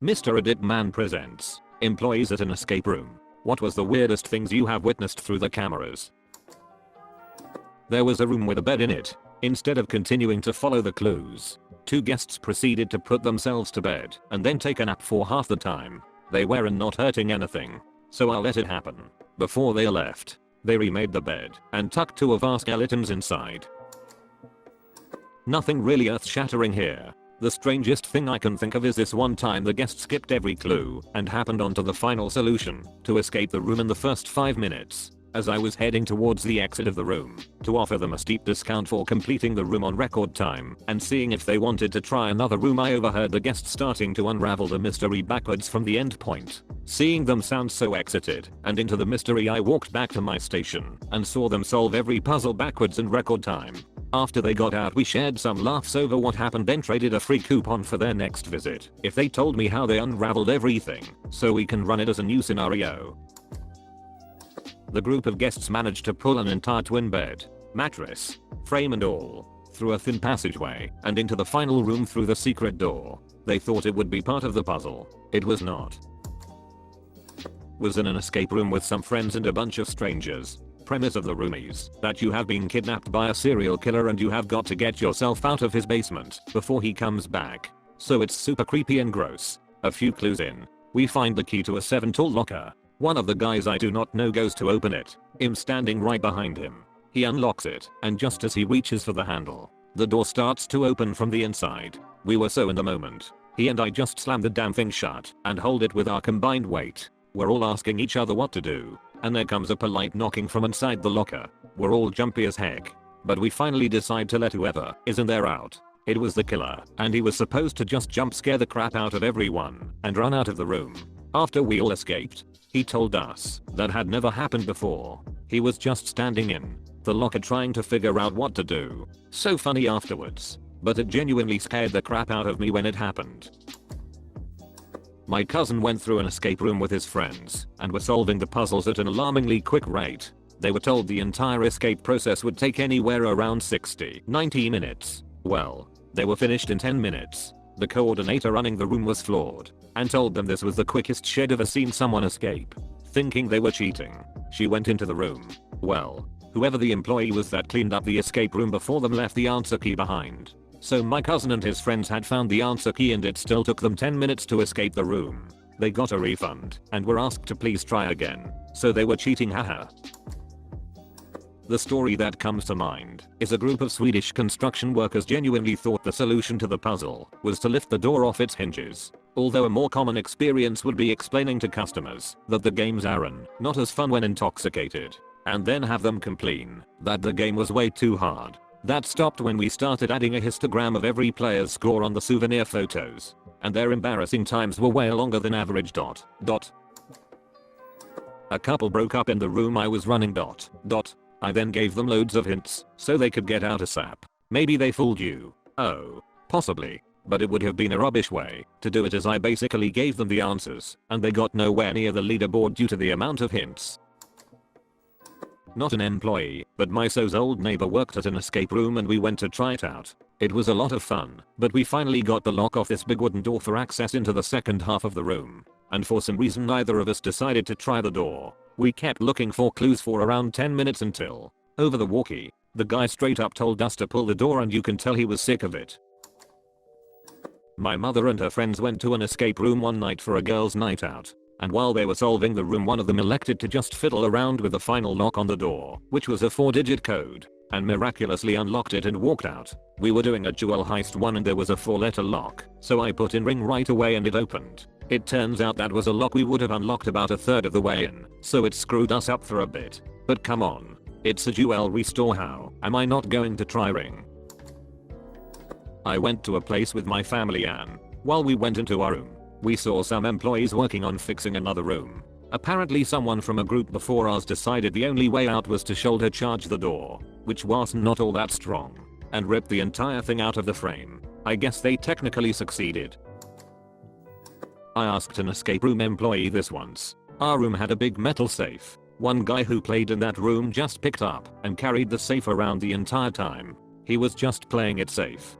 Mr. Edit Man presents Employees at an Escape Room. What was the weirdest things you have witnessed through the cameras? There was a room with a bed in it. Instead of continuing to follow the clues, two guests proceeded to put themselves to bed and then take a nap for half the time. They weren't not hurting anything, so I let it happen. Before they left, they remade the bed and tucked two of our skeletons inside. Nothing really earth-shattering here. The strangest thing I can think of is this one time the guest skipped every clue and happened onto the final solution to escape the room in the first 5 minutes. As I was heading towards the exit of the room to offer them a steep discount for completing the room on record time and seeing if they wanted to try another room, I overheard the guest starting to unravel the mystery backwards from the end point. Seeing them sound so excited and into the mystery, I walked back to my station and saw them solve every puzzle backwards in record time. After they got out, we shared some laughs over what happened, then traded a free coupon for their next visit if they told me how they unraveled everything, so we can run it as a new scenario. The group of guests managed to pull an entire twin bed, mattress, frame and all, through a thin passageway and into the final room through the secret door. They thought it would be part of the puzzle. It was not. Was in an escape room with some friends and a bunch of strangers. Premise of the roomies that you have been kidnapped by a serial killer and you have got to get yourself out of his basement before he comes back. So it's super creepy and gross. A few clues in, we find the key to a 7-tall locker. One of the guys I do not know goes to open it, him standing right behind him. He unlocks it, and just as he reaches for the handle, the door starts to open from the inside. We were so in the moment. He and I just slammed the damn thing shut and hold it with our combined weight. We're all asking each other what to do, and there comes a polite knocking from inside the locker. We're all jumpy as heck, but we finally decide to let whoever is in there out. It was the killer, and he was supposed to just jump scare the crap out of everyone and run out of the room. After we all escaped, he told us that had never happened before. He was just standing in the locker trying to figure out what to do. So funny afterwards, but it genuinely scared the crap out of me when it happened. My cousin went through an escape room with his friends and were solving the puzzles at an alarmingly quick rate. They were told the entire escape process would take anywhere around 60-90 minutes. Well, they were finished in 10 minutes. The coordinator running the room was floored and told them this was the quickest she'd ever seen someone escape. Thinking they were cheating, she went into the room. Well, whoever the employee was that cleaned up the escape room before them left the answer key behind. So my cousin and his friends had found the answer key and it still took them 10 minutes to escape the room. They got a refund and were asked to please try again. So they were cheating, haha. The story that comes to mind is a group of Swedish construction workers genuinely thought the solution to the puzzle was to lift the door off its hinges. Although a more common experience would be explaining to customers that the games aren't not as fun when intoxicated, and then have them complain that the game was way too hard. That stopped when we started adding a histogram of every player's score on the souvenir photos, and their embarrassing times were way longer than average. A couple broke up in the room I was running. I then gave them loads of hints so they could get out ASAP. Maybe they fooled you. Oh, possibly, but it would have been a rubbish way to do it, as I basically gave them the answers and they got nowhere near the leaderboard due to the amount of hints. Not an employee, but my so's old neighbor worked at an escape room and we went to try it out. It was a lot of fun, but we finally got the lock off this big wooden door for access into the second half of the room. And for some reason neither of us decided to try the door. We kept looking for clues for around 10 minutes until, over the walkie, the guy straight up told us to pull the door, and you can tell he was sick of it. My mother and her friends went to an escape room one night for a girls' night out. And while they were solving the room, one of them elected to just fiddle around with the final lock on the door, which was a 4-digit code, and miraculously unlocked it and walked out. We were doing a jewel heist one and there was a 4-letter lock, so I put in ring right away and it opened. It turns out that was a lock we would have unlocked about a third of the way in, so it screwed us up for a bit. But come on, it's a jewelry store, how am I not going to try ring? I went to a place with my family and, while we went into our room, we saw some employees working on fixing another room. Apparently someone from a group before us decided the only way out was to shoulder charge the door, which was not all that strong, and ripped the entire thing out of the frame. I guess they technically succeeded. I asked an escape room employee this once. Our room had a big metal safe. One guy who played in that room just picked up and carried the safe around the entire time. He was just playing it safe.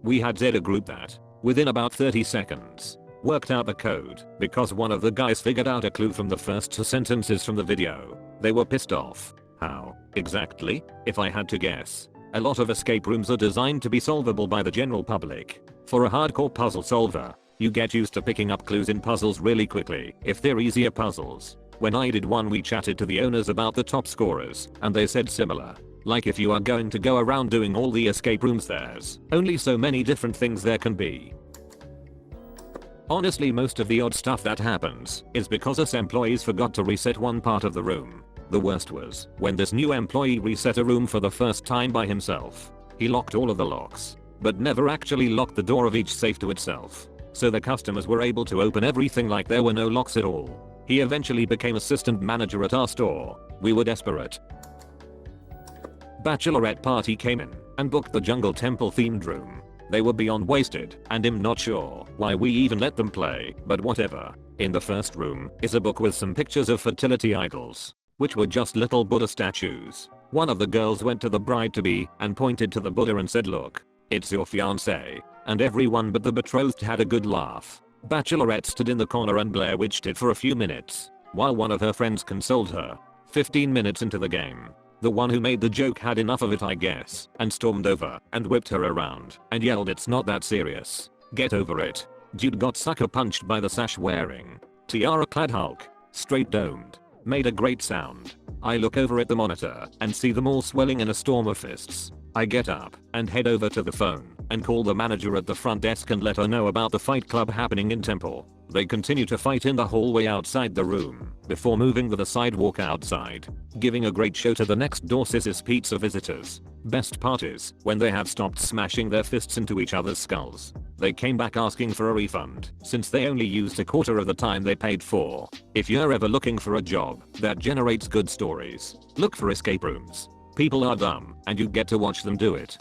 We had a group that within about 30 seconds. Worked out the code because one of the guys figured out a clue from the first 2 sentences from the video. They were pissed off. How? Exactly? If I had to guess. A lot of escape rooms are designed to be solvable by the general public. For a hardcore puzzle solver, you get used to picking up clues in puzzles really quickly if they're easier puzzles. When I did one, we chatted to the owners about the top scorers and they said similar. Like if you are going to go around doing all the escape rooms, there's only so many different things there can be. Honestly, most of the odd stuff that happens is because us employees forgot to reset one part of the room. The worst was when this new employee reset a room for the first time by himself. He locked all of the locks, but never actually locked the door of each safe to itself. So the customers were able to open everything like there were no locks at all. He eventually became assistant manager at our store. We were desperate. Bachelorette party came in and booked the jungle temple themed room. They were beyond wasted, and I'm not sure why we even let them play, but whatever. In the first room is a book with some pictures of fertility idols, which were just little Buddha statues. One of the girls went to the bride-to-be and pointed to the Buddha and said, "Look, it's your fiancé," and everyone but the betrothed had a good laugh. Bachelorette stood in the corner and Blair Witched it for a few minutes, while one of her friends consoled her. 15 minutes into the game, the one who made the joke had enough of it, I guess, and stormed over and whipped her around and yelled, "It's not that serious. Get over it." Dude got sucker punched by the sash wearing tiara clad Hulk, straight domed. Made a great sound. I look over at the monitor and see them all swelling in a storm of fists. I get up and head over to the phone and call the manager at the front desk and let her know about the fight club happening in Temple. They continue to fight in the hallway outside the room before moving to the sidewalk outside, giving a great show to the next door Sis's Pizza visitors. Best part is when they have stopped smashing their fists into each other's skulls. They came back asking for a refund since they only used a quarter of the time they paid for. If you're ever looking for a job that generates good stories, look for escape rooms. People are dumb and you get to watch them do it.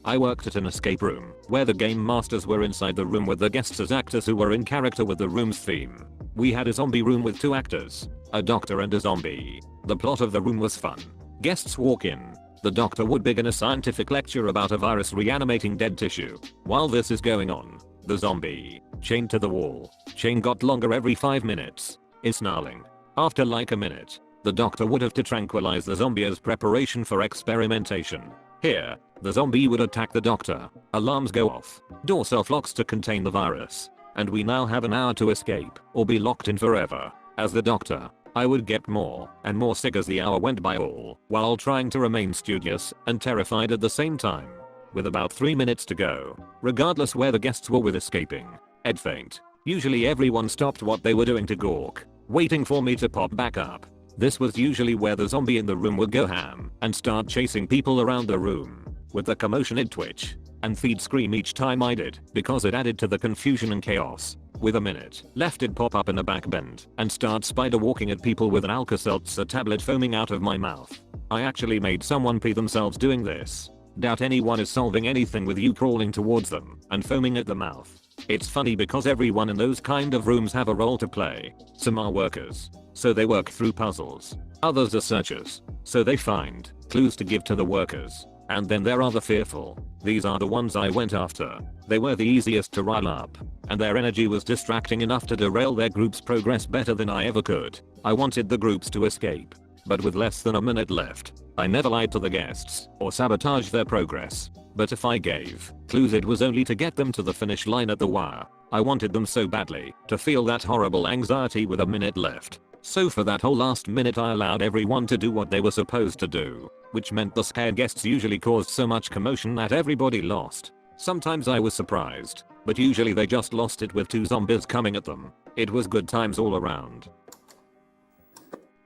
I worked at an escape room where the game masters were inside the room with the guests as actors who were in character with the room's theme. We had a zombie room with 2 actors, a doctor and a zombie. The plot of the room was fun. Guests walk in. The doctor would begin a scientific lecture about a virus reanimating dead tissue. While this is going on, the zombie, chained to the wall, chain got longer every 5 minutes, is snarling. After like a minute, the doctor would have to tranquilize the zombie as preparation for experimentation. Here, the zombie would attack the doctor, alarms go off, door self-locks to contain the virus, and we now have an hour to escape or be locked in forever. As the doctor, I would get more and more sick as the hour went by, all while trying to remain studious and terrified at the same time. With about 3 minutes to go, regardless where the guests were with escaping, I'd faint. Usually everyone stopped what they were doing to gawk, waiting for me to pop back up. This was usually where the zombie in the room would go ham and start chasing people around the room. With the commotion, it'd twitch and feed scream each time I did because it added to the confusion and chaos. With a minute left, it'd pop up in a back bend and start spider walking at people with an Alka-Seltzer tablet foaming out of my mouth. I actually made someone pee themselves doing this. Doubt anyone is solving anything with you crawling towards them and foaming at the mouth. It's funny because everyone in those kind of rooms have a role to play. Some are workers, so they work through puzzles. Others are searchers, so they find clues to give to the workers. And then there are the fearful. These are the ones I went after. They were the easiest to rile up, and their energy was distracting enough to derail their group's progress better than I ever could. I wanted the groups to escape, but with less than a minute left, I never lied to the guests or sabotaged their progress. But if I gave clues, it was only to get them to the finish line at the wire. I wanted them so badly to feel that horrible anxiety with a minute left. So for that whole last minute, I allowed everyone to do what they were supposed to do, which meant the scared guests usually caused so much commotion that everybody lost. Sometimes I was surprised, but usually they just lost it with 2 zombies coming at them. It was good times all around.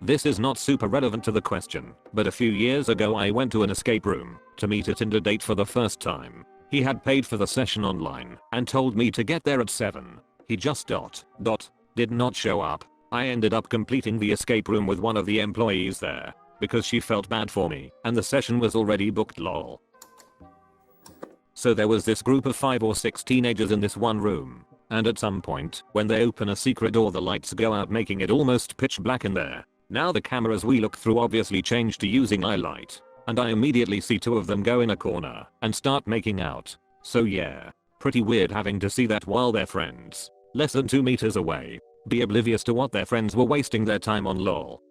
This is not super relevant to the question, but a few years ago I went to an escape room to meet a Tinder date for the first time. He had paid for the session online and told me to get there at 7. He just did not show up. I ended up completing the escape room with one of the employees there because she felt bad for me and the session was already booked, lol. So there was this group of 5 or 6 teenagers in this one room, and at some point when they open a secret door, the lights go out, making it almost pitch black in there. Now the cameras we look through obviously changed to using eye light, and I immediately see 2 of them go in a corner and start making out. So yeah, Pretty weird having to see that while their friends, less than 2 meters away, be oblivious to what their friends were wasting their time on lol.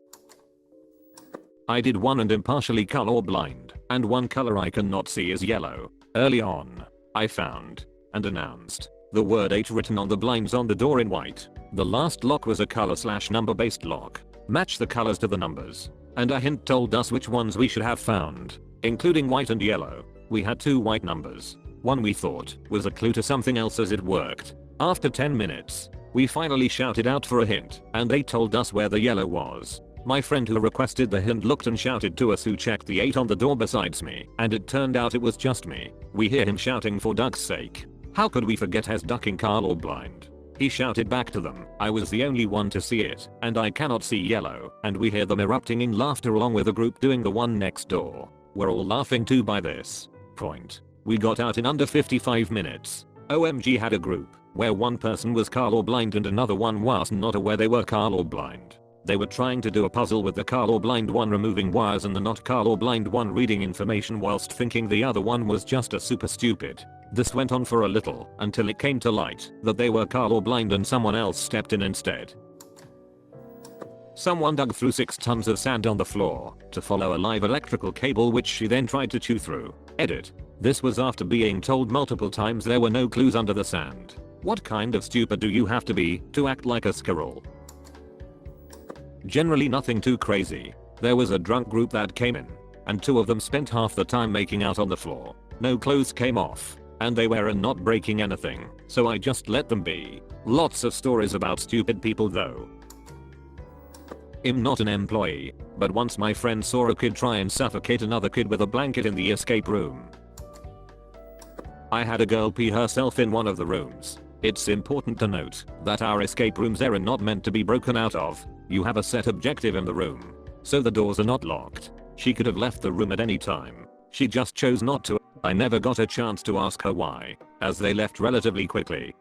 I did one and am partially colorblind, and one color I cannot see is yellow. Early on, I found and announced the word 8 written on the blinds on the door in white. The last lock was a color/number based lock. Match the colors to the numbers. And a hint told us which ones we should have found, including white and yellow. We had 2 white numbers. One we thought was a clue to something else as it worked. After 10 minutes, we finally shouted out for a hint, and they told us where the yellow was. My friend who requested the hint looked and shouted to us who checked the 8 on the door besides me, and it turned out it was just me. We hear him shouting for duck's sake. How could we forget as ducking colorblind? He shouted back to them. I was the only one to see it, and I cannot see yellow, and we hear them erupting in laughter along with the group doing the one next door. We're all laughing too by this point. We got out in under 55 minutes. OMG had a group where one person was colorblind and another one was not aware they were colorblind. They were trying to do a puzzle with the colorblind one removing wires and the not colorblind one reading information whilst thinking the other one was just a super stupid. This went on for a little until it came to light that they were colorblind and someone else stepped in instead. Someone dug through 6 tons of sand on the floor to follow a live electrical cable which she then tried to chew through. Edit. This was after being told multiple times there were no clues under the sand. What kind of stupid do you have to be to act like a squirrel? Generally nothing too crazy. There was a drunk group that came in, and 2 of them spent half the time making out on the floor. No clothes came off, and they were not breaking anything, so I just let them be. Lots of stories about stupid people though. I'm not an employee, but once my friend saw a kid try and suffocate another kid with a blanket in the escape room. I had a girl pee herself in one of the rooms. It's important to note that our escape rooms are not meant to be broken out of. You have a set objective in the room, so the doors are not locked. She could have left the room at any time. She just chose not to. I never got a chance to ask her why, as they left relatively quickly.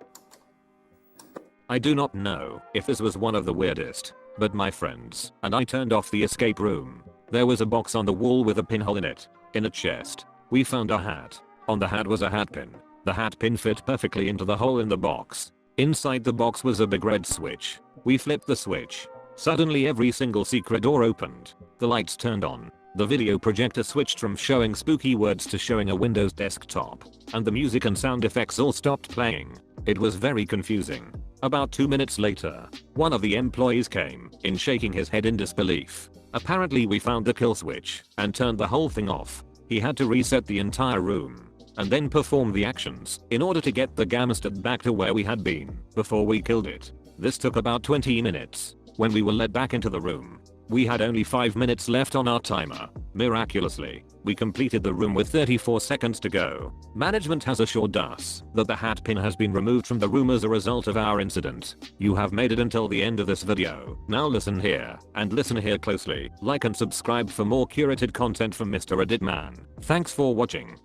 I do not know if this was one of the weirdest, but my friends and I turned off the escape room. There was a box on the wall with a pinhole in it. In a chest, we found a hat. On the hat was a hat pin. The hat pin fit perfectly into the hole in the box. Inside the box was a big red switch. We flipped the switch. Suddenly every single secret door opened. The lights turned on. The video projector switched from showing spooky words to showing a Windows desktop. And the music and sound effects all stopped playing. It was very confusing. About 2 minutes later, one of the employees came in shaking his head in disbelief. Apparently we found the kill switch and turned the whole thing off. He had to reset the entire room and then perform the actions in order to get the Gamsted back to where we had been before we killed it. This took about 20 minutes. When we were led back into the room, we had only 5 minutes left on our timer. Miraculously, we completed the room with 34 seconds to go. Management has assured us that the hat pin has been removed from the room as a result of our incident. You have made it until the end of this video. Now listen here, and listen here closely. Like and subscribe for more curated content from Mr. Edit Man. Thanks for watching.